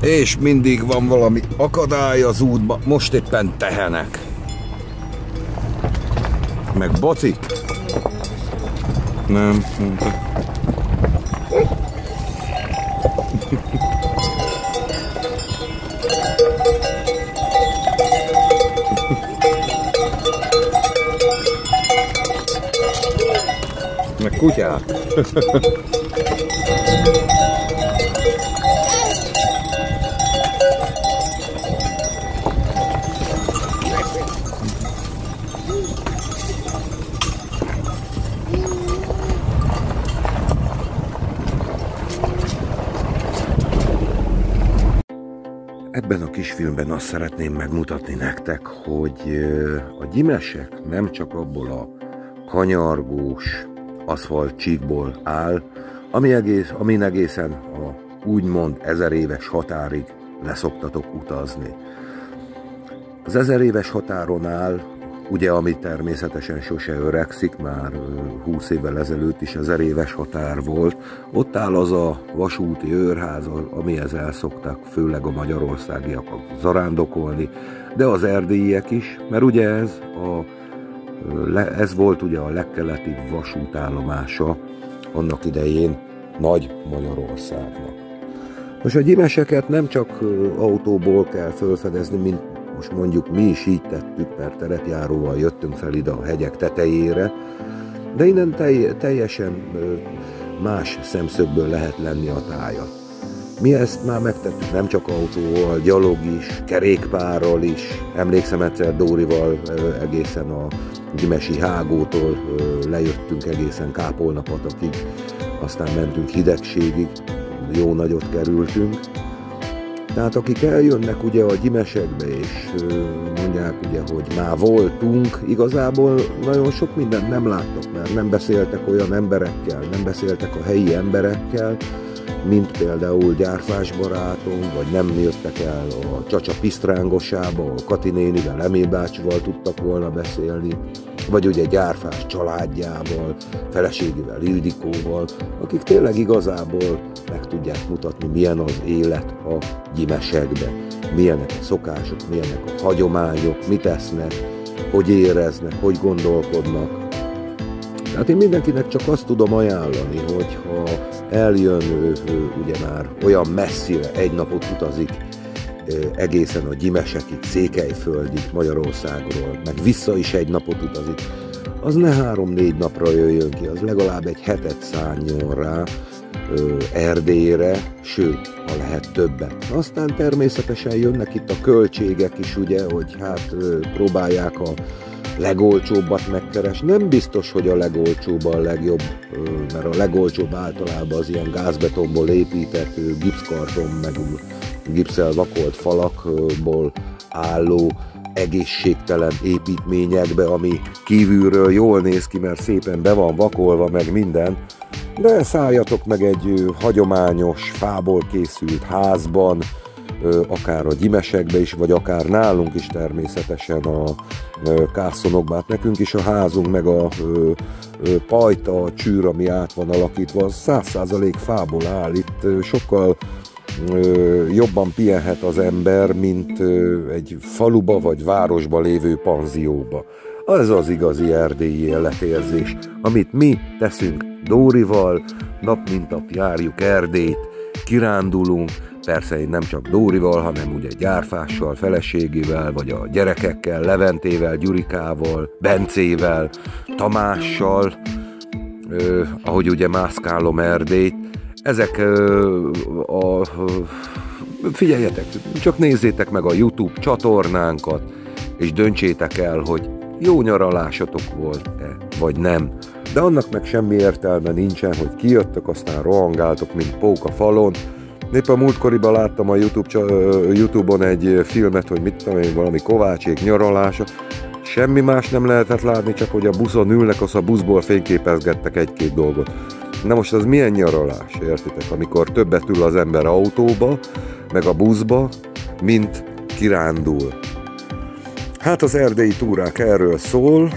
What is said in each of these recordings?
És mindig van valami akadály az útban. Most éppen tehenek. Meg bacik. Nem. Meg kutyák. Ebben a kis filmben azt szeretném megmutatni nektek, hogy a gyimesek nem csak abból a kanyargós aszfalt csíkból áll, amin egészen a úgymond 1000 éves határig leszoktatok utazni. Az 1000 éves határon áll, ugye, ami természetesen sose öregszik, már 20 évvel ezelőtt is 1000 éves határ volt, ott áll az a vasúti őrház, amihez elszoktak főleg a magyarországiak zarándokolni, de az erdélyiek is, mert ugye ez volt ugye a legkeletibb vasútállomása annak idején Nagy Magyarországnak. Most a gyimeseket nem csak autóból kell felfedezni, mint most mondjuk mi is így tettük, mert terepjáróval jöttünk fel ide a hegyek tetejére, de innen teljesen más szemszögből lehet lenni a tájat. Mi ezt már megtettük nem csak autóval, gyalog is, kerékpárral is. Emlékszem, egyszer Dórival egészen a gyimesi hágótól lejöttünk egészen Kápolnapatakig, aztán mentünk Hidegségig, jó nagyot kerültünk. Tehát akik eljönnek ugye a gyimesekbe és mondják ugye, hogy már voltunk, igazából nagyon sok mindent nem láttak, mert nem beszéltek olyan emberekkel, nem beszéltek a helyi emberekkel, mint például Gyárfás barátom, vagy nem jöttek el a Csacsa pisztrángosába, ahol Kati nénivel, Emé bácsival tudtak volna beszélni, vagy ugye Gyárfás családjával, feleségével, Ildikóval, akik tényleg igazából meg tudják mutatni, milyen az élet a gyimesekbe, milyenek a szokások, milyenek a hagyományok, mit esznek, hogy éreznek, hogy gondolkodnak. Tehát én mindenkinek csak azt tudom ajánlani, hogy ha eljön ugye már olyan messzire, egy napot utazik egészen a Gyimesekig, Székelyföldig, Magyarországról, meg vissza is egy napot utazik, az ne 3-4 napra jöjjön ki, az legalább egy hetet szálljon rá Erdélyre, sőt, ha lehet többet. Aztán természetesen jönnek itt a költségek is, ugye, hogy hát próbálják a legolcsóbbat megkeresni. Nem biztos, hogy a legolcsóbb a legjobb, mert a legolcsóbb általában az ilyen gázbetonból épített gipszkarton, meg gipszel vakolt falakból álló egészségtelen építményekbe, ami kívülről jól néz ki, mert szépen be van vakolva, meg minden, de szálljatok meg egy hagyományos, fából készült házban, akár a gyimesekbe is, vagy akár nálunk is természetesen a kászonokban. Hát nekünk is a házunk, meg a pajta, a csűr, ami át van alakítva, 100% fából áll. Itt sokkal jobban pihenhet az ember, mint egy faluba vagy városba lévő panzióba. Ez az igazi erdélyi életérzés, amit mi teszünk Dórival, nap mint nap járjuk Erdélyt, kirándulunk, persze én nem csak Dórival, hanem ugye Gyárfással, feleségével, vagy a gyerekekkel, Leventével, Gyurikával, Bencével, Tamással, ahogy ugye mászkálom Erdélyt. Ezek figyeljetek, csak nézzétek meg a YouTube csatornánkat, és döntsétek el, hogy jó nyaralásatok volt-e, vagy nem. De annak meg semmi értelme nincsen, hogy kijöttök, aztán rohangáltok, mint pók a falon. Éppen múltkoriban láttam a YouTube-on egy filmet, hogy mit tudom én, valami Kovácsék nyaralása. Semmi más nem lehetett látni, csak hogy a buszon ülnek, az a buszból fényképezgettek egy-két dolgot. Na most az milyen nyaralás, értitek? Amikor többet ül az ember autóba, meg a buszba, mint kirándul. Hát az erdélyi túrák erről szól,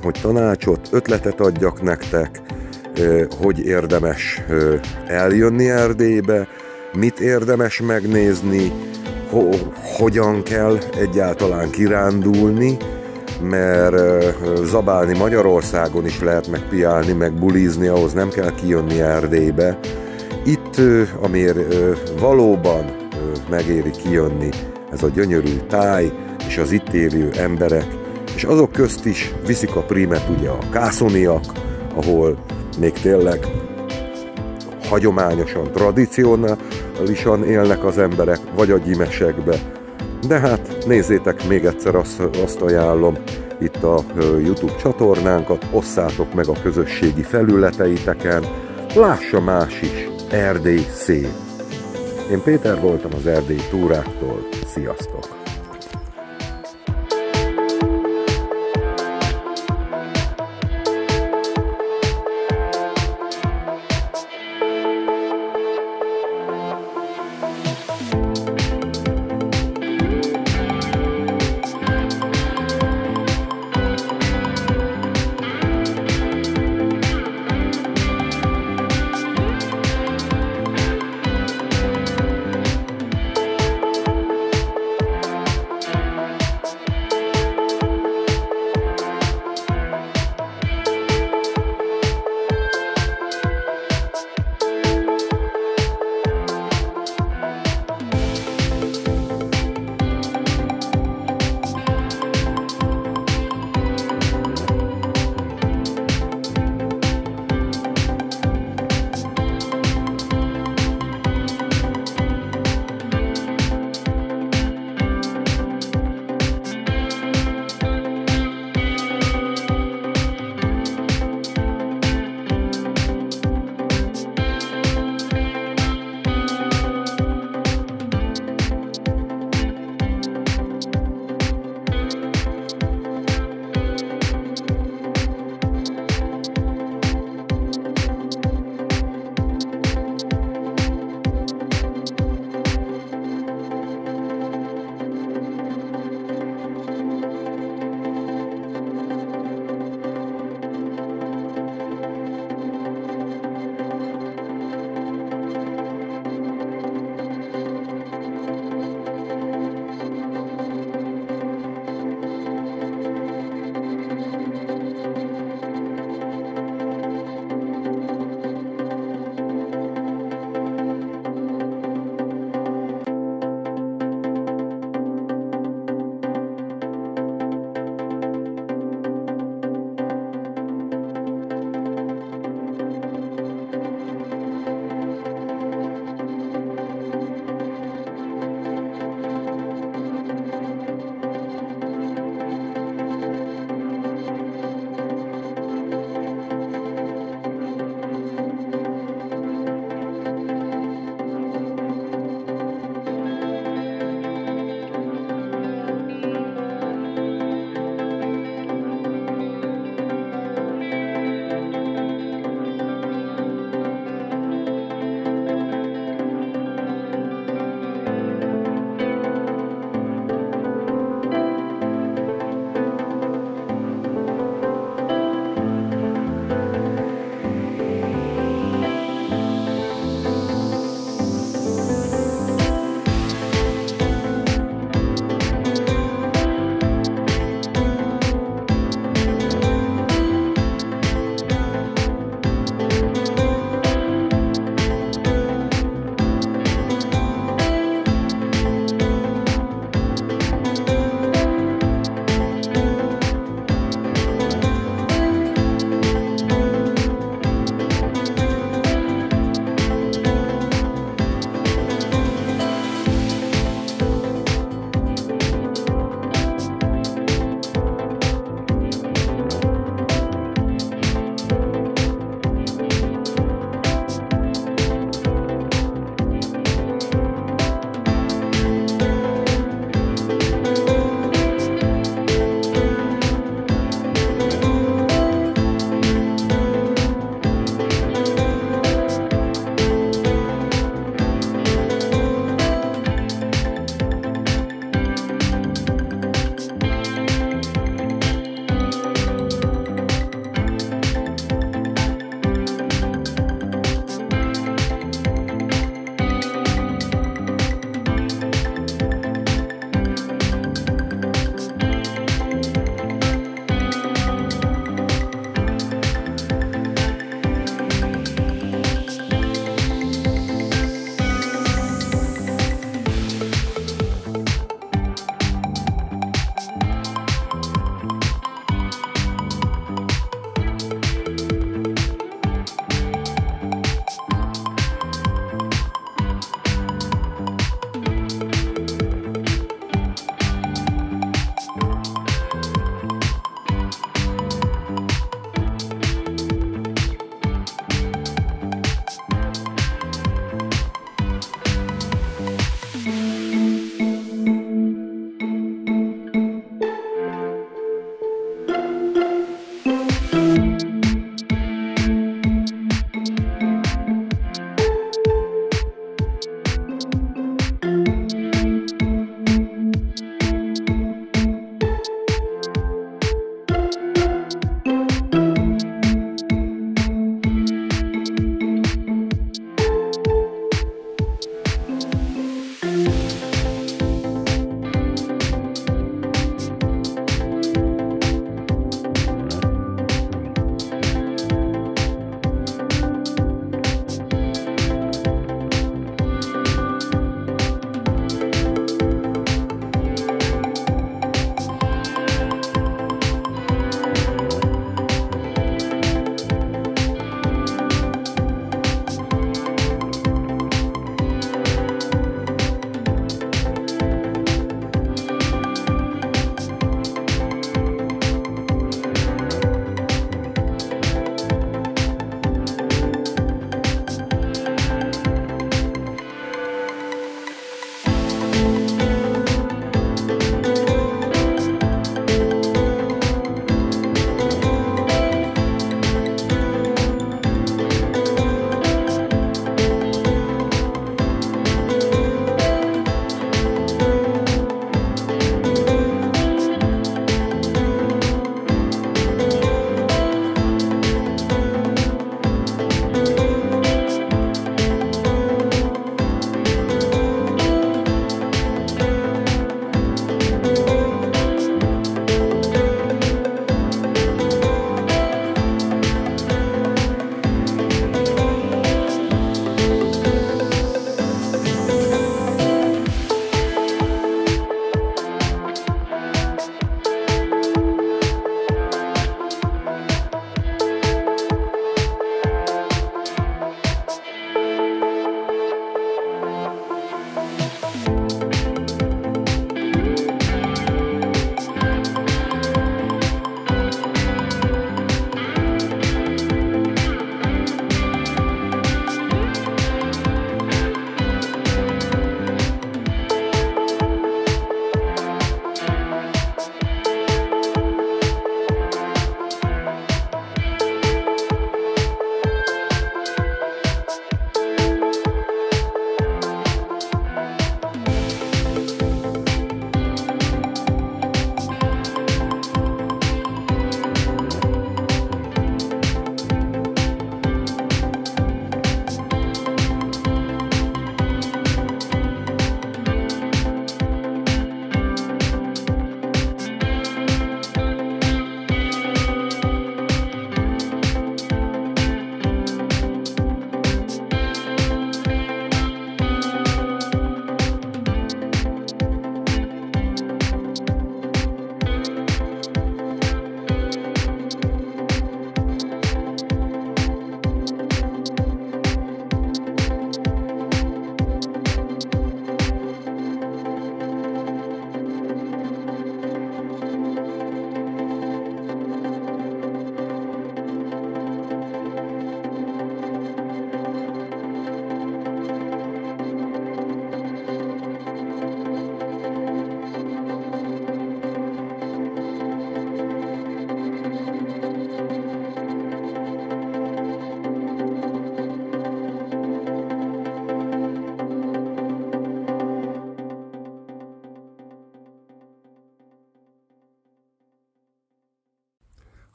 hogy tanácsot, ötletet adjak nektek, hogy érdemes eljönni Erdélybe. mit érdemes megnézni, hogyan kell egyáltalán kirándulni, mert zabálni Magyarországon is lehet, meg piálni, meg bulizni, ahhoz nem kell kijönni Erdélybe. Itt, amiért valóban megéri kijönni, ez a gyönyörű táj, és az itt élő emberek, és azok közt is viszik a prímet ugye a kászoniak, ahol még tényleg hagyományosan, tradicionálisan élnek az emberek, vagy a gyimesekbe. De hát nézzétek, még egyszer azt ajánlom, itt a YouTube csatornánkat, osszátok meg a közösségi felületeiteken, lássa más is, Erdély szép. Én Péter voltam az Erdélyi túráktól, sziasztok!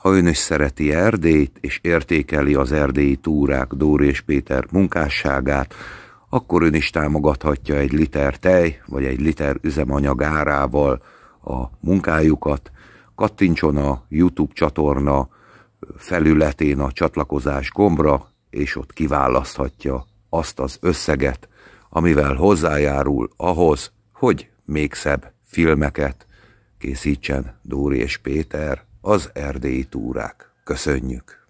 Ha ön is szereti Erdélyt, és értékeli az erdélyi túrák Dóri és Péter munkásságát, akkor ön is támogathatja egy liter tej, vagy egy liter üzemanyag árával a munkájukat. Kattintson a YouTube csatorna felületén a csatlakozás gombra, és ott kiválaszthatja azt az összeget, amivel hozzájárul ahhoz, hogy még szebb filmeket készítsen Dóri és Péter, az erdélyi túrák. Köszönjük!